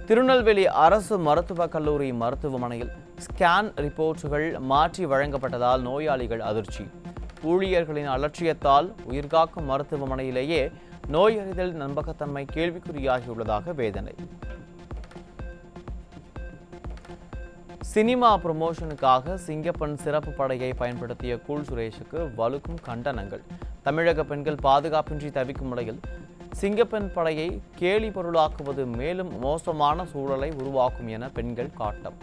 திருநெல்வேலி அரசு மருத்துவக் கல்லூரி மருத்துவமனையில் ஸ்கேன் ரிப்போர்ட்டுகள் மாற்றி வழங்கப்பட்டதால் நோயாளிகள் அதிர்ச்சி. ஊழியர்களின் அலட்சியத்தால் உயிர்காக்கும் மருத்துவமனையிலேயே நோயறிதல் நம்பகத்தன்மை கேள்விக்குறியாகியுள்ளதாக வேதனை. சினிமா ப்ரமோஷனுக்காக சிங்கப்பெண் சிறப்பு படையை பயன்படுத்திய கூல் சுரேஷுக்கு வலுக்கும் கண்டனங்கள். தமிழக பெண்கள் பாதுகாப்பின்றி தவிக்கும் நிலையில் சிங்கப்பெண் படையை கேலி பொருளாக்குவது மேலும் மோசமான சூழலை உருவாக்கும் என பெண்கள் காட்டம்.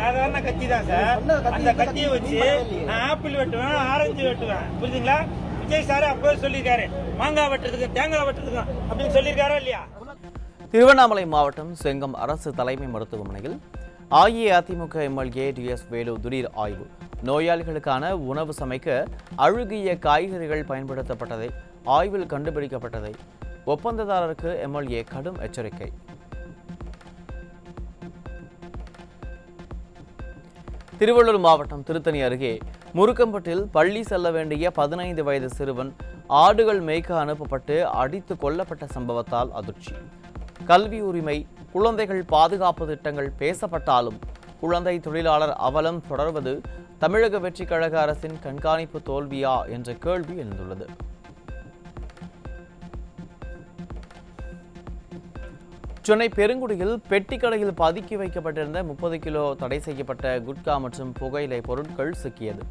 சாதாரண கத்தி தான் சார். அந்த கத்தியை வச்சு நான் ஆப்பிள் வெட்டுவேன், ஆரஞ்சு வெட்டுவேன். புரியுதுங்களா? விஜய் சார் அப்பவே சொல்லியிருக்காரு, மாங்காய் வெட்டுறதுக்கு தேங்காய் வெட்டுறதுக்கு அப்படின்னு சொல்லியிருக்காரா இல்லையா? திருவண்ணாமலை மாவட்டம் செங்கம் அரசு தலைமை மருத்துவமனையில் அஇஅதிமுக எம்எல்ஏ டிஎஸ் வேலு திடீர் ஆய்வு. நோயாளிகளுக்கான உணவு சமைக்க அழுகிய காய்கறிகள் பயன்படுத்தப்பட்டதை ஆய்வில் கண்டுபிடிக்கப்பட்டதை ஒப்பந்ததாரருக்கு எம்எல்ஏ கடும் எச்சரிக்கை. திருவள்ளூர் மாவட்டம் திருத்தணி அருகே முருக்கம்பட்டில் பள்ளி செல்ல வேண்டிய 15 வயது சிறுவன் ஆடுகள் மேய்க்க அனுப்பப்பட்டு அடித்து கொல்லப்பட்ட சம்பவத்தால் அதிர்ச்சி. கல்வி உரிமை, குழந்தைகள் பாதுகாப்பு திட்டங்கள் பேசப்பட்டாலும் குழந்தை தொழிலாளர் அவலம் தொடர்வது தமிழக வெற்றிக் கழக அரசின் கண்காணிப்பு தோல்வியா என்ற கேள்வி எழுந்துள்ளது. சென்னை பெருங்குடியில் பெட்டி கடையில் பதுக்கி வைக்கப்பட்டிருந்த 30 கிலோ தடை செய்யப்பட்ட குட்கா மற்றும் புகையிலை பொருட்கள் சிக்கியது.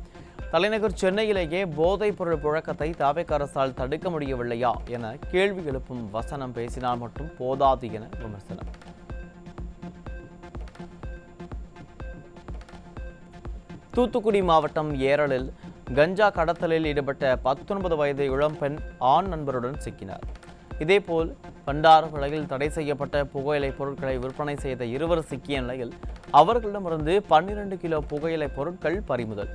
தலைநகர் சென்னையிலேயே போதைப் பொருள் புழக்கத்தை தவிக அரசால் தடுக்க முடியவில்லையா என கேள்வி எழுப்பும் வசனம் பேசினால் மட்டும் போதாது என விமர்சனம். தூத்துக்குடி மாவட்டம் ஏரலில் கஞ்சா கடத்தலில் ஈடுபட்ட 19 வயது இளம்பெண் ஆண் நண்பருடன் சிக்கினார். இதேபோல் பண்டாரவளையில் தடை செய்யப்பட்ட புகையிலை பொருட்களை விற்பனை செய்த 2 சிக்கிய நிலையில் அவர்களிடமிருந்து 12 கிலோ புகையிலை பொருட்கள் பறிமுதல்.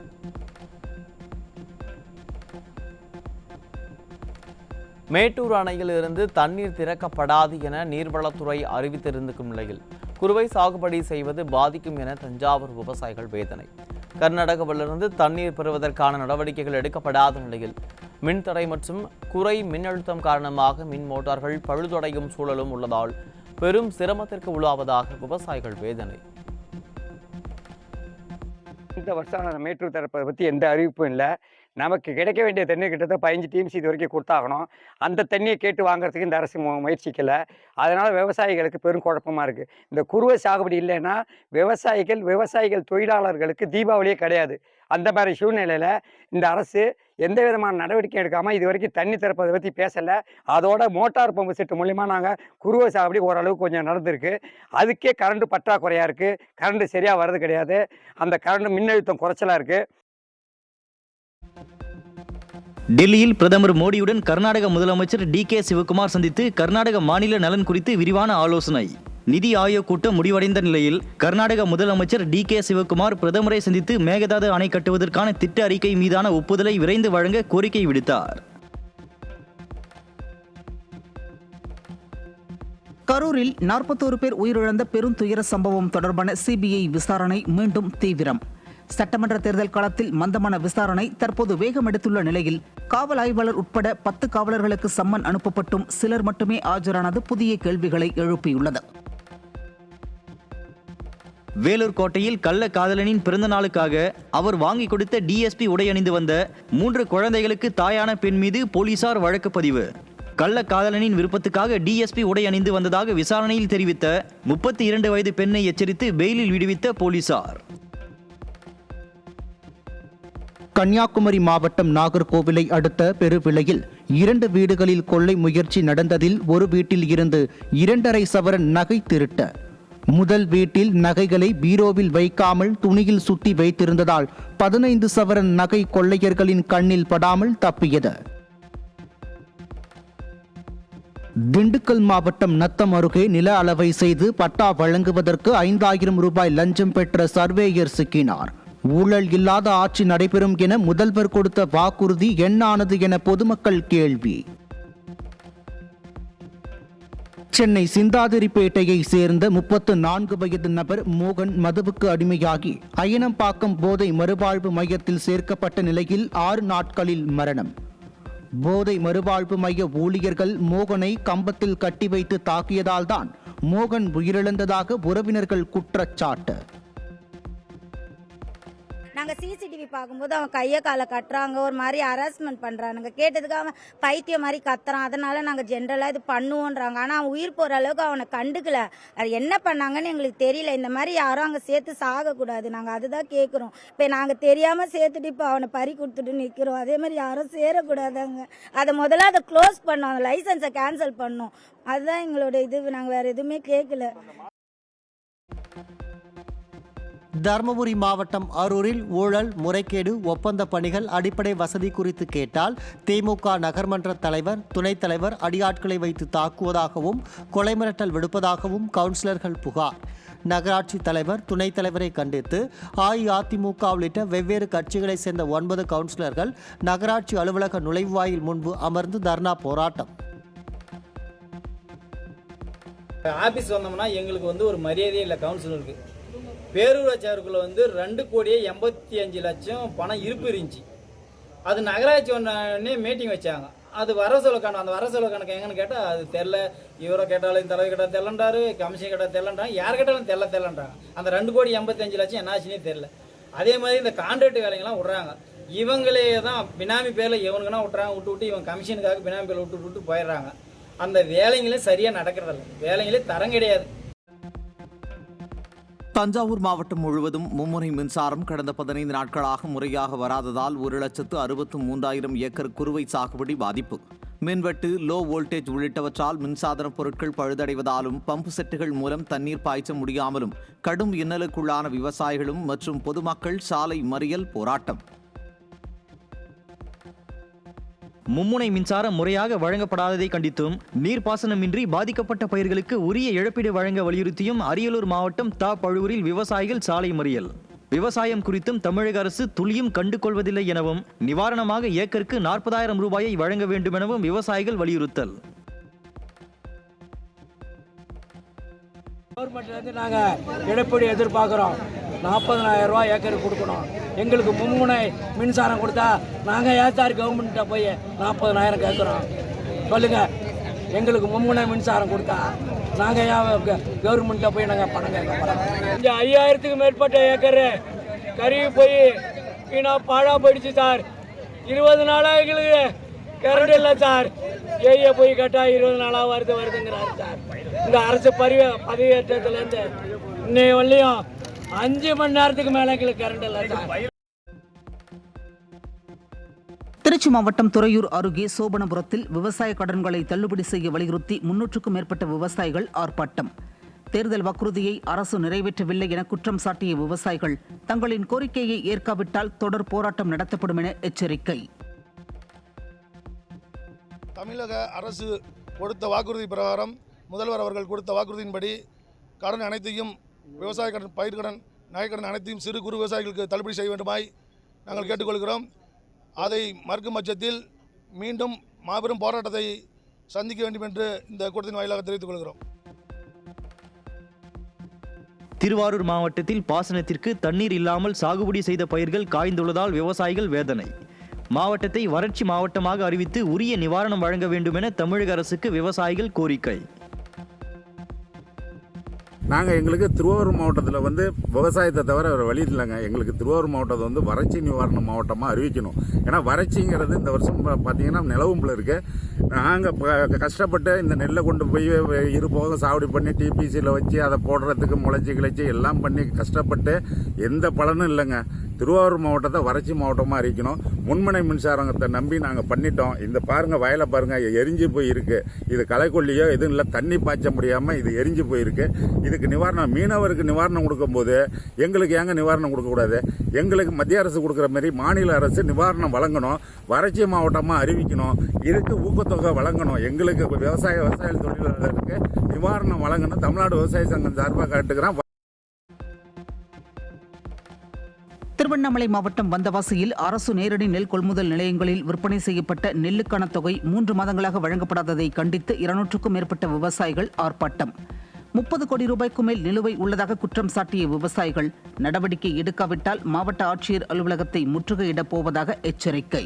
மேட்டூர் அணையில் இருந்து தண்ணீர் திறக்கப்படாது என நீர்வளத்துறை அறிவித்திருக்கும் நிலையில் குறுவை சாகுபடி செய்வது பாதிக்கும் என தஞ்சாவூர் விவசாயிகள் வேதனை. கர்நாடகாவிலிருந்து தண்ணீர் பெறுவதற்கான நடவடிக்கைகள் எடுக்கப்படாத நிலையில் மின்தடை மற்றும் குறை மின்னழுத்தம் காரணமாக மின் மோட்டார்கள் பழுதடையும் சூழலும் உள்ளதால் பெரும் சிரமத்திற்கு உள்ளாவதாக விவசாயிகள் வேதனை. இந்த வருஷம் மேட்டூர் தரப்பை பற்றி எந்த அறிவிப்பும் இல்லை. நமக்கு கிடைக்க வேண்டிய தண்ணி கிட்டத்தட்ட 15 டிஎம்சி இது வரைக்கும் கொடுத்தாகணும். அந்த தண்ணியை கேட்டு வாங்குறதுக்கு இந்த அரசு முயற்சிக்கலை. அதனால் விவசாயிகளுக்கு பெரும் குழப்பமாக இருக்குது. இந்த குறுவை சாகுபடி இல்லைன்னா விவசாயிகள் தொழிலாளர்களுக்கு தீபாவளியே கிடையாது. அந்த மாதிரி சூழ்நிலையில் இந்த அரசு எந்த விதமான நடவடிக்கை எடுக்காமல் இது வரைக்கும் தண்ணி திறப்பதை பற்றி பேசலை. அதோட மோட்டார் பம்பு செட்டு மூலிமா நாங்கள் குறுவை சாகுபடி ஓரளவுக்கு கொஞ்சம் நடந்திருக்கு. அதுக்கே கரண்ட் பற்றாக்குறையாக இருக்குது. கரண்ட் சரியாக வர்றது கிடையாது. அந்த கரண்ட் மின்னழுத்தம் குறைச்சலாக இருக்குது. டெல்லியில் பிரதமர் மோடியுடன் கர்நாடக முதலமைச்சர் DK சிவகுமார் சந்தித்து கர்நாடக மாநில நலன் குறித்து விரிவான ஆலோசனை. நிதி ஆயோக் கூட்டம் முடிவடைந்த நிலையில் கர்நாடக முதலமைச்சர் DK சிவகுமார் பிரதமரை சந்தித்து மேகதாது அணை கட்டுவதற்கான திட்ட அறிக்கை மீதான ஒப்புதலை விரைந்து வழங்க கோரிக்கை விடுத்தார். கரூரில் 41 பேர் உயிரிழந்த பெருந்துயர சம்பவம் தொடர்பான CBI விசாரணை மீண்டும் தீவிரம். சட்டமன்ற தேர்தல் காலத்தில் மந்தமான விசாரணை தற்போது வேகம் எடுத்துள்ள நிலையில் காவல் ஆய்வாளர் உட்பட 10 காவலர்களுக்கு சம்மன் அனுப்பப்பட்டும் சிலர் மட்டுமே ஆஜரானது புதிய கேள்விகளை எழுப்பியுள்ளது. வேலூர் கோட்டையில் கள்ள காதலனின் பிறந்த நாளுக்காக அவர் வாங்கி கொடுத்த டிஎஸ்பி உடை அணிந்து வந்த 3 குழந்தைகளுக்கு தாயான பெண் மீது போலீசார் வழக்கு பதிவு. கள்ள காதலனின் விருப்பத்துக்காக டிஎஸ்பி உடை அணிந்து வந்ததாக விசாரணையில் தெரிவித்த 32 வயது பெண்ணை எச்சரித்து பெயிலில் விடுவித்த போலீசார். கன்னியாகுமரி மாவட்டம் நாகர்கோவிலை அடுத்த பெருவிளையில் 2 வீடுகளில் கொள்ளை முயற்சி நடந்ததில் ஒரு வீட்டில் இருந்து 2.5 சவரன் நகை திருட்டு. முதல் வீட்டில் நகைகளை பீரோவில் வைக்காமல் துணியில் சுத்தி வைத்திருந்ததால் 15 சவரன் நகை கொள்ளையர்களின் கண்ணில் படாமல் தப்பியது. திண்டுக்கல் மாவட்டம் நத்தம் அருகே நில அளவை செய்து பட்டா வழங்குவதற்கு 5000 ரூபாய் லஞ்சம் பெற்ற சர்வேயர் சிக்கினார். ஊழல் இல்லாத ஆட்சி நடைபெறும் என முதல்வர் கொடுத்த வாக்குறுதி என்னானது என பொதுமக்கள் கேள்வி. சென்னை சிந்தாதிரிப்பேட்டையை சேர்ந்த 34 வயது நபர் மோகன் மதுவுக்கு அடிமையாகி அயனம்பாக்கம் போதை மறுவாழ்வு மையத்தில் சேர்க்கப்பட்ட நிலையில் 6 நாட்களில் மரணம். போதை மறுவாழ்வு மைய ஊழியர்கள் மோகனை கம்பத்தில் கட்டி வைத்து தாக்கியதால் தான் மோகன் உயிரிழந்ததாக உறவினர்கள் குற்றச்சாட்டு. நாங்கள் சிசிடிவி பார்க்கும்போது அவன் கையை காலை கட்டுறாங்க, ஒரு மாதிரி ஹராஸ்மெண்ட் பண்ணுறானுங்க. கேட்டதுக்கு அவன் பைத்தியம் மாதிரி கத்துறான், அதனால நாங்கள் ஜென்ரலாக இது பண்ணுவோன்றாங்க. ஆனால் அவன் உயிர் போகிற அளவுக்கு அவனை கண்டுக்கல. அது என்ன பண்ணாங்கன்னு எங்களுக்கு தெரியல. இந்த மாதிரி யாரும் அங்கே சேர்த்து சாகக்கூடாது, நாங்கள் அதுதான் கேட்குறோம். இப்போ நாங்கள் தெரியாமல் சேர்த்துட்டு இப்போ அவனை பறி கொடுத்துட்டு நிற்கிறோம். அதே மாதிரி யாரும் சேரக்கூடாதாங்க. அதை முதல்ல அதை க்ளோஸ் பண்ணோம், அந்த லைசன்ஸை கேன்சல் பண்ணோம். அதுதான் எங்களோட இது. நாங்கள் வேறு எதுவுமே கேட்கல. தருமபுரி மாவட்டம் அரூரில் ஊழல், முறைகேடு, ஒப்பந்த பணிகள், அடிப்படை வசதி குறித்து கேட்டால் திமுக நகர்மன்ற தலைவர், துணைத் தலைவர் அடியாட்களை வைத்து தாக்குவதாகவும் கொலை மிரட்டல் விடுப்பதாகவும் கவுன்சிலர்கள் புகார். நகராட்சி தலைவர், துணைத் தலைவரை கண்டித்து அஇஅதிமுக உள்ளிட்ட வெவ்வேறு கட்சிகளைச் சேர்ந்த 9 கவுன்சிலர்கள் நகராட்சி அலுவலக நுழைவாயில் முன்பு அமர்ந்து தர்ணா போராட்டம். ஆபீஸ் வந்தோம்னா எங்களுக்கு ஒரு மரியாதையே இல்லை. கவுன்சிலருக்கு பேரூராட்சியாருக்குள்ள 2,85,00,000 பணம் இருப்பு இருந்துச்சு. அது நகராட்சி ஒன்றே மீட்டிங் வச்சாங்க. அது வர செலவு கணக்கு, அந்த வர செலவு கணக்கு எங்கன்னு கேட்டால் அது தெரில. இவரை கேட்டாலும் தலைவர் கேட்டால் தெரியலன்றாரு, கமிஷன் கேட்டால் தெரியலன்றாங்க, யார் கேட்டாலும் தெரியலன்றாங்க. அந்த 2,85,00,000 என்ன ஆச்சுன்னே தெரில. அதே மாதிரி இந்த கான்ட்ராக்ட் வேலைங்கெல்லாம் விட்றாங்க. இவங்களே தான் பினாமி பேரில் இவனுக்குன்னா விட்றாங்க. விட்டு இவங்க கமிஷனுக்காக பினாமி பேரில் விட்டு போயிடுறாங்க. அந்த வேலைங்களே சரியாக நடக்கிறதில்ல, வேலைங்களே தரம் கிடையாது. தஞ்சாவூர் மாவட்டம் முழுவதும் மும்முனை மின்சாரம் கடந்த 15 நாட்களாக முறையாக வராததால் 1,63,000 ஏக்கர் குறுவை சாகுபடி பாதிப்பு. மின்வெட்டு, லோ வோல்டேஜ் உள்ளிட்டவற்றால் மின்சாதன பொருட்கள் பழுதடைவதாலும் பம்பு செட்டுகள் மூலம் தண்ணீர் பாய்ச்ச முடியாமலும் கடும் இன்னலுக்குள்ளான விவசாயிகளும் மற்றும் பொதுமக்கள் சாலை மறியல் போராட்டம். மும்முனை மின்சாரம் முறையாக வழங்கப்படாததை கண்டித்தும் நீர்ப்பாசனமின்றி பாதிக்கப்பட்ட பயிர்களுக்கு உரிய இழப்பீடு வழங்க வலியுறுத்தியும் அரியலூர் மாவட்டம் பழுவூரில் விவசாயிகள் சாலை மறியல். விவசாயம் குறித்தும் தமிழக அரசு துளியும் கண்டுகொள்வதில்லை எனவும் நிவாரணமாக ஏக்கருக்கு 40,000 ரூபாயை வழங்க வேண்டும் எனவும் விவசாயிகள் வலியுறுத்தல். கவர்மெண்ட்லேருந்து நாங்கள் இழப்பீடு எதிர்பார்க்குறோம். 40,000 ரூபா ஏக்கருக்கு கொடுக்கணும். எங்களுக்கு மும்முனை மின்சாரம் கொடுத்தா நாங்கள் ஏத்தார் கவர்மெண்ட்டை போய் 40,000 கேட்குறோம். சொல்லுங்கள், எங்களுக்கு மும்முனை மின்சாரம் கொடுத்தா நாங்கள் ஏன் கவர்மெண்ட்டை போய் நாங்கள் பணம் கேட்க போகிறோம்? இந்த 5,000க்கு மேற்பட்ட ஏக்கரு கருவி போய் வீணா பாழா போயிடுச்சு சார். 20 நாளாக எங்களுக்கு கரண்ட் இல்லை சார். ஏரியா போய் கேட்டால் 20 நாளாக வருதுங்கிறாரு சார். இந்த அரசு பதவியேற்றத்துலேருந்து இன்னைய வரலையும் 5 மணி நேரத்துக்கு மேலே எங்களுக்கு கரண்ட் இல்லை சார். திருச்சி மாவட்டம் துறையூர் அருகே சோபனபுரத்தில் விவசாய கடன்களை தள்ளுபடி செய்ய வலியுறுத்தி 300க்கும் மேற்பட்ட விவசாயிகள் ஆர்ப்பாட்டம். தேர்தல் வாக்குறுதியை அரசு நிறைவேற்றவில்லை என குற்றம் சாட்டிய விவசாயிகள் தங்களின் கோரிக்கையை ஏற்காவிட்டால் தொடர் போராட்டம் நடத்தப்படும் என எச்சரிக்கை. தமிழக அரசு கொடுத்த வாக்குறுதி பிரகாரம் முதல்வர் அவர்கள் கொடுத்த வாக்குறுதியின்படி கடன் அனைத்தையும் விவசாய கடன், பயிர்கடன், நகைக்கடன் அனைத்தையும் சிறு குறு விவசாயிகளுக்கு தள்ளுபடி செய்ய வேண்டுமாய் நாங்கள் கேட்டுக்கொள்கிறோம். அதை மறுக்கும் பட்சத்தில் மீண்டும் மாபெரும் போராட்டத்தை சந்திக்க வேண்டும் என்று இந்த கூட்டத்தின் வாயிலாக தெரிவித்துக் கொள்கிறோம். திருவாரூர் மாவட்டத்தில் பாசனத்திற்கு தண்ணீர் இல்லாமல் சாகுபடி செய்த பயிர்கள் காய்ந்துள்ளதால் விவசாயிகள் வேதனை. மாவட்டத்தை வறட்சி மாவட்டமாக அறிவித்து உரிய நிவாரணம் வழங்க வேண்டும் என தமிழக அரசுக்கு விவசாயிகள் கோரிக்கை. நாங்கள் எங்களுக்கு திருவாரூர் மாவட்டத்தில் விவசாயத்தை தவிர வேறு வழி இல்லைங்க. எங்களுக்கு திருவாரூர் மாவட்டத்தை வறட்சி நிவாரண மாவட்டமாக அறிவிக்கணும். ஏன்னா வறட்சிங்கிறது இந்த வருஷம் பார்த்தீங்கன்னா நிலவும்பில் இருக்கு. நாங்கள் கஷ்டப்பட்டு இந்த நெல்லை கொண்டு போய் இருபோகம் சாகுபடி பண்ணி டிபிசியில் வச்சு அதை போடுறதுக்கு முளைச்சி கிளைச்சி எல்லாம் பண்ணி கஷ்டப்பட்டு எந்த பலனும் இல்லைங்க. திருவாரூர் மாவட்டத்தை வறட்சி மாவட்டமாக அறிவிக்கணும். முன்மனை மின்சாரத்தை நம்பி நாங்கள் பண்ணிட்டோம். இந்த பாருங்க வயலை பாருங்க எரிஞ்சு போயிருக்கு. இது களைக்கொல்லியோ எதுவும் இல்லை, தண்ணி பாய்ச்ச முடியாமல் இது எரிஞ்சு போயிருக்கு. இதுக்கு நிவாரணம் மீனவருக்கு நிவாரணம் கொடுக்கும்போது எங்களுக்கு ஏங்க நிவாரணம் கொடுக்கக்கூடாது? எங்களுக்கு மத்திய அரசு கொடுக்குற மாதிரி மாநில அரசு நிவாரணம் வழங்கணும். வறட்சி மாவட்டமாக அறிவிக்கணும். இதுக்கு ஊக்கத்தொகை வழங்கணும். எங்களுக்கு விவசாய தொழிலாளருக்கு நிவாரணம் வழங்கணும். தமிழ்நாடு விவசாய சங்கம் சார்பாக கேட்டுக்கிறோம். திருவண்ணாமலை மாவட்டம் வந்தவாசியில் அரசு நேரடி நெல் கொள்முதல் நிலையங்களில் விற்பனை செய்யப்பட்ட நெல்லுக்கான தொகை 3 மாதங்களாக வழங்கப்படாததை கண்டித்து 200க்கும் மேற்பட்ட விவசாயிகள் ஆர்ப்பாட்டம். 30 கோடி ரூபாய்க்கு மேல் நிலுவை உள்ளதாக குற்றம் சாட்டிய விவசாயிகள் நடவடிக்கை எடுக்காவிட்டால் மாவட்ட ஆட்சியர் அலுவலகத்தை முற்றுகையிடப் போவதாக எச்சரிக்கை.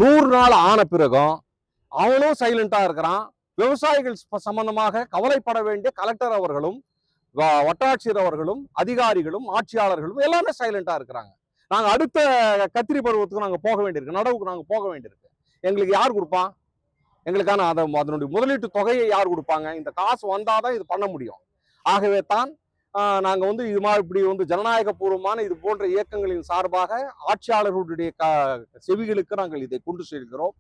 100 நாள் ஆன பிறகும் அவனும் சைலண்டா இருக்கிறான். விவசாயிகள் சம்பந்தமாக கவலைப்பட வேண்டிய கலெக்டர் அவர்களும் வட்டாட்சியர் அவர்களும் அதிகாரிகளும் ஆட்சியாளர்களும் எல்லாமே சைலண்டா இருக்கிறாங்க. நாங்க அடுத்த கத்திரி பருவத்துக்கு நாங்க போக வேண்டியிருக்கு, நடவுக்கு நாங்க போக வேண்டியிருக்கு. எங்களுக்கு யார் கொடுப்பான்? எங்களுக்கான அதனுடைய முதலீட்டு தொகையை யார் கொடுப்பாங்க? இந்த காசு வந்தாதான் இது பண்ண முடியும். ஆகவே தான் நாங்க இது மாதிரி இப்படி ஜனநாயக பூர்வமான இது போன்ற இயக்கங்களின் சார்பாக ஆட்சியாளர்களுடைய செவிகளுக்கு நாங்கள் இதை கொண்டு செல்கிறோம்.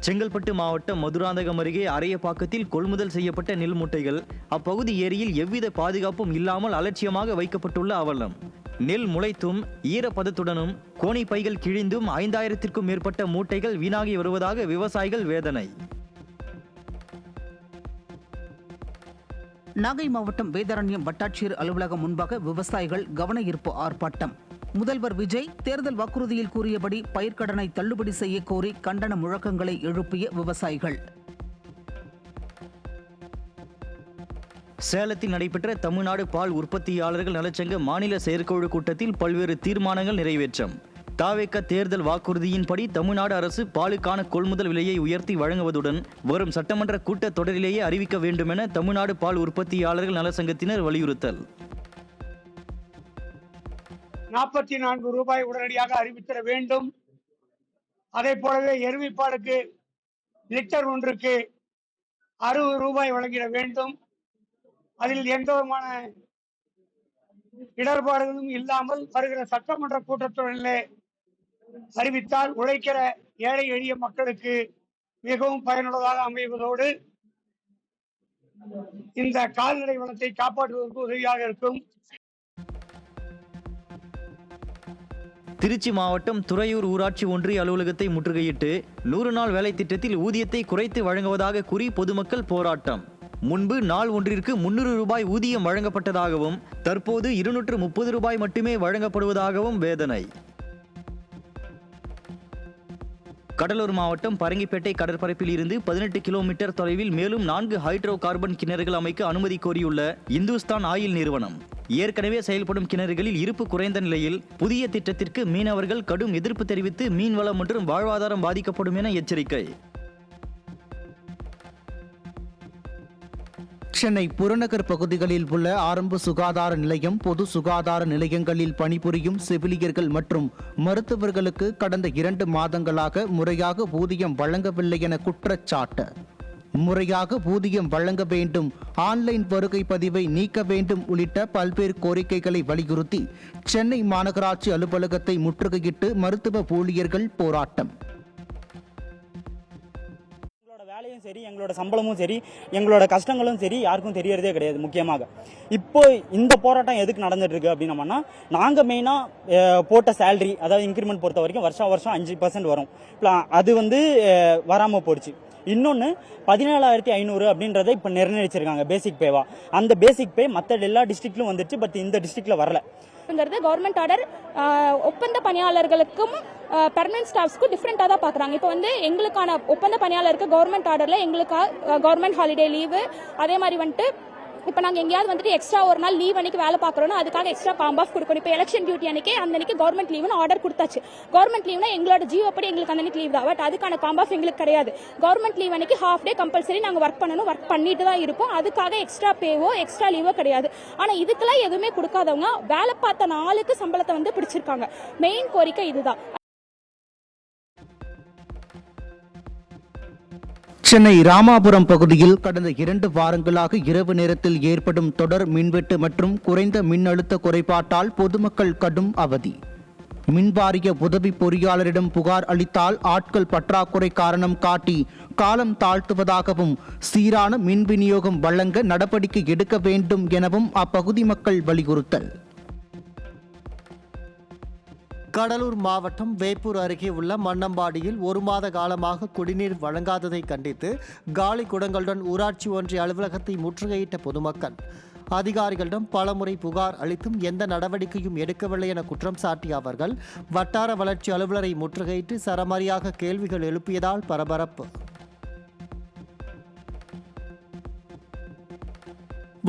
செங்கல்பட்டு மாவட்டம் மதுராந்தகம் அருகே அரையப்பாக்கத்தில் கொள்முதல் செய்யப்பட்ட நெல் மூட்டைகள் அப்பகுதி ஏரியில் எவ்வித பாதுகாப்பும் இல்லாமல் அலட்சியமாக வைக்கப்பட்டுள்ள அவலம். நெல் முளைத்தும் ஈரப்பதத்துடனும் கோணி பைகள் கிழிந்தும் 5000த்திற்கும் மேற்பட்ட மூட்டைகள் வீணாகி வருவதாக விவசாயிகள் வேதனை. நாகை மாவட்டம் வேதாரண்யம் வட்டாட்சியர் அலுவலகம் முன்பாக விவசாயிகள் கவன ஈர்ப்பு ஆர்ப்பாட்டம். முதல்வர் விஜய் தேர்தல் வாக்குறுதியில் கூறியபடி பயிர்க்கடனை தள்ளுபடி செய்ய கோரி கண்டன முழக்கங்களை எழுப்பிய விவசாயிகள். சேலத்தில் நடைபெற்ற தமிழ்நாடு பால் உற்பத்தியாளர்கள் நலச்சங்க மாநில செயற்குழு கூட்டத்தில் பல்வேறு தீர்மானங்கள் நிறைவேற்றம். தாவேக தேர்தல் வாக்குறுதியின்படி தமிழ்நாடு அரசு பாலுக்கான கொள்முதல் விலையை உயர்த்தி வழங்குவதுடன் வரும் சட்டமன்ற கூட்டத் தொடரிலேயே அறிவிக்க வேண்டும் என தமிழ்நாடு பால் உற்பத்தியாளர்கள் நலச்சங்கத்தினர் வலியுறுத்தல். 44 ரூபாய் உடனடியாக அறிவித்திட வேண்டும். அதே போலவே எருமைப்பாலுக்கு லிட்டர் ஒன்றுக்கு 60 ரூபாய் வழங்கிட வேண்டும். அதில் எந்த விதமான இடர்பாடுகளும் இல்லாமல் வருகிற சட்டமன்ற கூட்டத்தொடரிலே அறிவித்தால் உழைக்கிற ஏழை எளிய மக்களுக்கு மிகவும் பயனுள்ளதாக அமைவதோடு இந்த கால்நடை வளத்தை காப்பாற்றுவதற்கு உதவியாக இருக்கும். திருச்சி மாவட்டம் துறையூர் ஊராட்சி ஒன்றிய அலுவலகத்தை முற்றுகையிட்டு 100 நாள் வேலை திட்டத்தில் ஊதியத்தை குறைத்து வழங்குவதாக கூறி பொதுமக்கள் போராட்டம். முன்பு நாள் ஒன்றிற்கு 300 ரூபாய் ஊதியம் வழங்கப்பட்டதாகவும் தற்போது 230 ரூபாய் மட்டுமே வழங்கப்படுவதாகவும் வேதனை. கடலூர் மாவட்டம் பரங்கிப்பேட்டை கடற்பரப்பில் இருந்து 18 கிலோமீட்டர் தொலைவில் மேலும் 4 ஹைட்ரோ கார்பன் கிணறுகள் அமைக்க அனுமதி கோரியுள்ள இந்துஸ்தான் ஆயில் நிறுவனம். ஏற்கனவே செயல்படும் கிணறுகளில் இருப்பு குறைந்த நிலையில் புதிய திட்டத்திற்கு மீனவர்கள் கடும் எதிர்ப்பு தெரிவித்து மீன்வளம் மற்றும் வாழ்வாதாரம் பாதிக்கப்படும் என எச்சரிக்கை. சென்னை புறநகர் பகுதிகளில் உள்ள ஆரம்ப சுகாதார நிலையம், பொது சுகாதார நிலையங்களில் பணிபுரியும் செவிலியர்கள் மற்றும் மருத்துவர்களுக்கு கடந்த 2 மாதங்களாக முறையாக ஊதியம் வழங்கவில்லை என குற்றச்சாட்டு. முறையாக ஊதியம் வழங்க வேண்டும், ஆன்லைன் வருகை பதிவை நீக்க வேண்டும் உள்ளிட்ட பல்வேறு கோரிக்கைகளை வலியுறுத்தி சென்னை மாநகராட்சி அலுவலகத்தை முற்றுகையிட்டு மருத்துவ ஊழியர்கள் போராட்டம். வேலையும் சரி, எங்களோட சம்பளமும் சரி, எங்களோட கஷ்டங்களும் சரி யாருக்கும் தெரியறதே கிடையாது. முக்கியமாக இப்போ இந்த போராட்டம் எதுக்கு நடந்துட்டு இருக்கு அப்படின்னா, நாங்கள் மெயினாக போட்ட சேலரி, அதாவது இன்க்ரிமெண்ட் பொறுத்த வரைக்கும் வருஷம் 5% வரும். அது வராமல் போயிடுச்சு. இன்னொன்று 17,500 அப்படின்றத இப்போ நிர்ணயிச்சிருக்காங்க பேசிக் பேவா. அந்த பேசிக் பே மற்ற எல்லா டிஸ்ட்ரிக்ட்லும் வந்துருச்சு, பட் இந்த டிஸ்ட்ரிக்ட்ல வரல. கவர்மெண்ட் ஆர்டர் ஒப்பந்த பணியாளர்களுக்கும் பெர்மனன்ட் ஸ்டாஃப்ஸ்க்கும் டிஃப்ரெண்டாக தான் பார்க்குறாங்க. இப்போ வந்து எங்களுக்கான ஒப்பந்த பணியாளருக்கு கவர்மெண்ட் ஆர்டரில் எங்களுக்கு கவர்மெண்ட் ஹாலிடே லீவு, அதே மாதிரி வந்துட்டு இப்போ நாங்கள் எங்கேயாவது வந்துட்டு எக்ஸ்ட்ரா ஒரு நாள் லீவ் அன்னைக்கு வேலை பார்க்குறோன்னா அதுக்காக எக்ஸ்ட்ரா காம்ப் ஆஃப் கொடுக்கணும். இப்போ எலெக்ஷன் டியூட்டி அன்னைக்கு அந்த அன்னைக்கு கவர்மெண்ட் லீவ்னு ஆர்டர் கொடுத்தாச்சு. கவர்மெண்ட் லீவ்னா எங்களோட ஜீவப்படி எங்களுக்கு அந்த அன்னைக்கு லீவ் தான், பட் அதுக்கான காம்ப் ஆஃப் எங்களுக்கு கிடையாது. கவர்மெண்ட் லீவ் அன்னைக்கு ஹாஃப் டே கம்பல்சரி நாங்கள் ஒர்க் பண்ணணும், ஒர்க் பண்ணிட்டு தான் இருப்போம். அதுக்காக எக்ஸ்ட்ரா பேவோ எக்ஸ்ட்ரா லீவோ கிடையாது. ஆனால் இதுக்கெல்லாம் எதுவுமே கொடுக்காதவங்க வேலை பார்த்த நாளுக்கு சம்பளத்தை வந்து பிடிச்சிருக்காங்க. மெயின் கோரிக்கை இதுதான். சென்னை ராமாபுரம் பகுதியில் கடந்த 2 வாரங்களாக இரவு நேரத்தில் ஏற்படும் தொடர் மின்வெட்டு மற்றும் குறைந்த மின்னழுத்த குறைபாட்டால் பொதுமக்கள் கடும் அவதி. மின்வாரிய உதவி பொறியாளரிடம் புகார் அளித்தால் ஆட்கள் பற்றாக்குறை காரணம் காட்டி காலம் தாழ்த்துவதாகவும் சீரான மின் விநியோகம் வழங்க நடவடிக்கை எடுக்க வேண்டும் எனவும் அப்பகுதி மக்கள் வலியுறுத்தல். கடலூர் மாவட்டம் வேப்பூர் அருகே உள்ள மன்னம்பாடியில் 1 மாத காலமாக குடிநீர் வழங்காததை கண்டித்து காலி குடங்களுடன் ஊராட்சி ஒன்றிய அலுவலகத்தை முற்றுகையிட்ட பொதுமக்கள் அதிகாரிகளிடம் பலமுறை புகார் அளித்தும் எந்த நடவடிக்கையும் எடுக்கவில்லை என குற்றம் சாட்டிய அவர்கள் வட்டார வளர்ச்சி அலுவலரை முற்றுகையிட்டு சரமாரியாக கேள்விகள் எழுப்பியதால் பரபரப்பு.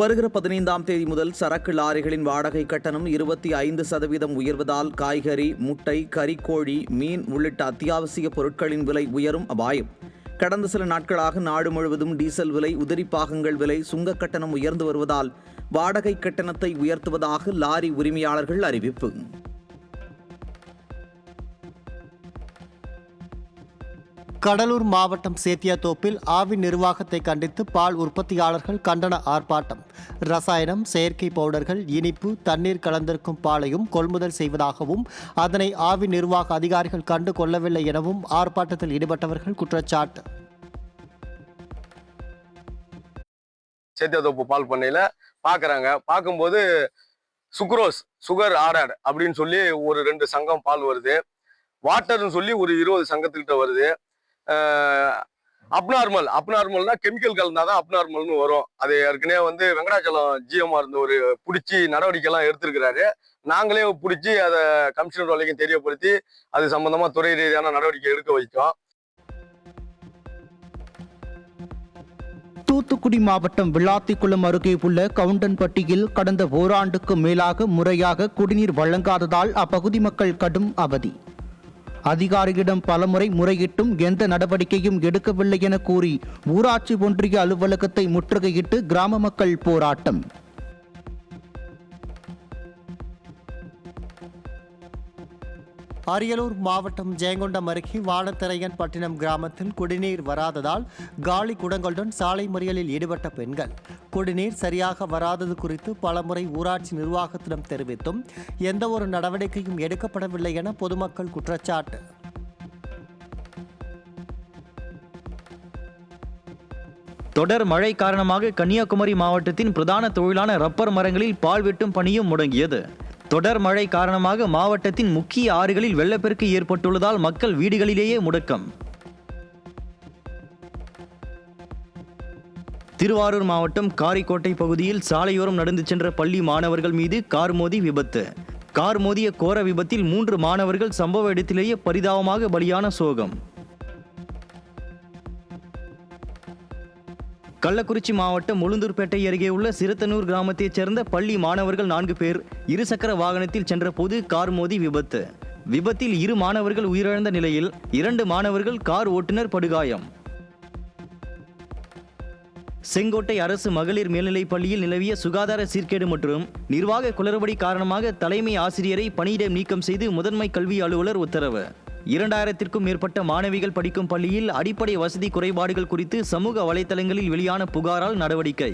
வருகிற 15ஆம் தேதி முதல் சரக்கு லாரிகளின் வாடகை கட்டணம் 25% உயர்வதால் காய்கறி, முட்டை, கறிக்கோழி, மீன் உள்ளிட்ட அத்தியாவசிய பொருட்களின் விலை உயரும் அபாயம். கடந்த சில நாட்களாக நாடு முழுவதும் டீசல் விலை, உதிரி பாகங்கள் விலை, சுங்க கட்டணம் உயர்ந்து வருவதால் வாடகை கட்டணத்தை உயர்த்துவதாக லாரி உரிமையாளர்கள் அறிவிப்பு. கடலூர் மாவட்டம் சேத்தியாத்தோப்பில் ஆவி நிர்வாகத்தை கண்டித்து பால் உற்பத்தியாளர்கள் கண்டன ஆர்ப்பாட்டம். ரசாயனம், செயற்கை பவுடர்கள், இனிப்பு, தண்ணீர் கலந்திருக்கும் பாலையும் கொள்முதல் செய்வதாகவும் அதனை ஆவி நிர்வாக அதிகாரிகள் கண்டு கொள்ளவில்லை எனவும் ஆர்ப்பாட்டத்தில் ஈடுபட்டவர்கள் குற்றச்சாட்டு. சேத்தியாத்தோப்பு பால் பண்ணையில் பார்க்கும்போது சுக்ரோஸ், சுகர் ஆர்டர் அப்படின்னு சொல்லி ஒரு 2 சங்கம் பால் வருது. வாட்டர்னு சொல்லி ஒரு 20 சங்கத்துக்கிட்ட வருது. அப்நார்மல்னா கெமிக்கல் கலந்தாதான் அப்நார்மல்னு வரும். அது ஏற்கனவே வந்து வெங்கடாச்சலம் ஜிஎம்ஆர் ஒரு பிடிச்சி நடவடிக்கைலாம் எடுத்திருக்கிறாரு. நாங்களே பிடிச்சி அதை கமிஷனர் வரைக்கும் தெரியப்படுத்தி அது சம்பந்தமா துறை ரீதியான நடவடிக்கை எடுக்க வைத்தோம். தூத்துக்குடி மாவட்டம் விளாத்திக்குளம் அருகே உள்ள கவுண்டன்பட்டியில் கடந்த ஓராண்டுக்கு மேலாக முறையாக குடிநீர் வழங்காததால் அப்பகுதி மக்கள் கடும் அவதி. அதிகாரியிடம் பலமுறை முறையிட்டும் எந்த நடவடிக்கையும் எடுக்கவில்லை என கூறி ஊராட்சி ஒன்றிய அலுவலகத்தை முற்றுகையிட்டு கிராம மக்கள் போராட்டம். அரியலூர் மாவட்டம் ஜெயங்கொண்டம் அருகே வானத்திரையன் பட்டினம் கிராமத்தில் குடிநீர் வராததால் காலி குடங்களுடன் சாலை மறியலில் ஈடுபட்ட பெண்கள் குடிநீர் சரியாக வராதது குறித்து பலமுறை ஊராட்சி நிர்வாகத்திடம் தெரிவித்தும் எந்த ஒரு நடவடிக்கையும் எடுக்கப்படவில்லை என பொதுமக்கள் குற்றச்சாட்டு. தொடர் மழை காரணமாக கன்னியாகுமரி மாவட்டத்தின் பிரதான தொழிலான ரப்பர் மரங்களில் பால் வெட்டும் பணியும் முடங்கியது. தொடர் மழை காரணமாக மாவட்டத்தின் முக்கிய ஆறுகளில் வெள்ளப்பெருக்கு ஏற்பட்டுள்ளதால் மக்கள் வீடுகளிலேயே முடக்கம். திருவாரூர் மாவட்டம் காரிக்கோட்டை பகுதியில் சாலையோரம் நடந்து சென்ற பள்ளி மாணவர்கள் மீது கார் மோதி விபத்து. கார் மோதிய கோர விபத்தில் 3 மாணவர்கள் சம்பவ இடத்திலேயே பரிதாபமாக பலியான சோகம். கள்ளக்குறிச்சி மாவட்டம் உளுந்தூர்பேட்டை அருகே உள்ள சிறுத்தனூர் கிராமத்தைச் சேர்ந்த பள்ளி மாணவர்கள் 4 பேர் இருசக்கர வாகனத்தில் சென்றபோது கார் மோதி விபத்து. விபத்தில் 2 மாணவர்கள் உயிரிழந்த நிலையில் 2 மாணவர்கள் கார் ஓட்டுநர் படுகாயம். செங்கோட்டை அரசு மகளிர் மேல்நிலைப் பள்ளியில் நிலவிய சுகாதார சீர்கேடு மற்றும் நிர்வாக குளறுபடி காரணமாக தலைமை ஆசிரியரை பணியிடம் நீக்கம் செய்து முதன்மை கல்வி அலுவலர் உத்தரவு. 2000த்திற்கும் மேற்பட்ட மாணவிகள் படிக்கும் பள்ளியில் அடிப்படை வசதி குறைபாடுகள் குறித்து சமூக வலைதளங்களில் வெளியான புகாரால் நடவடிக்கை.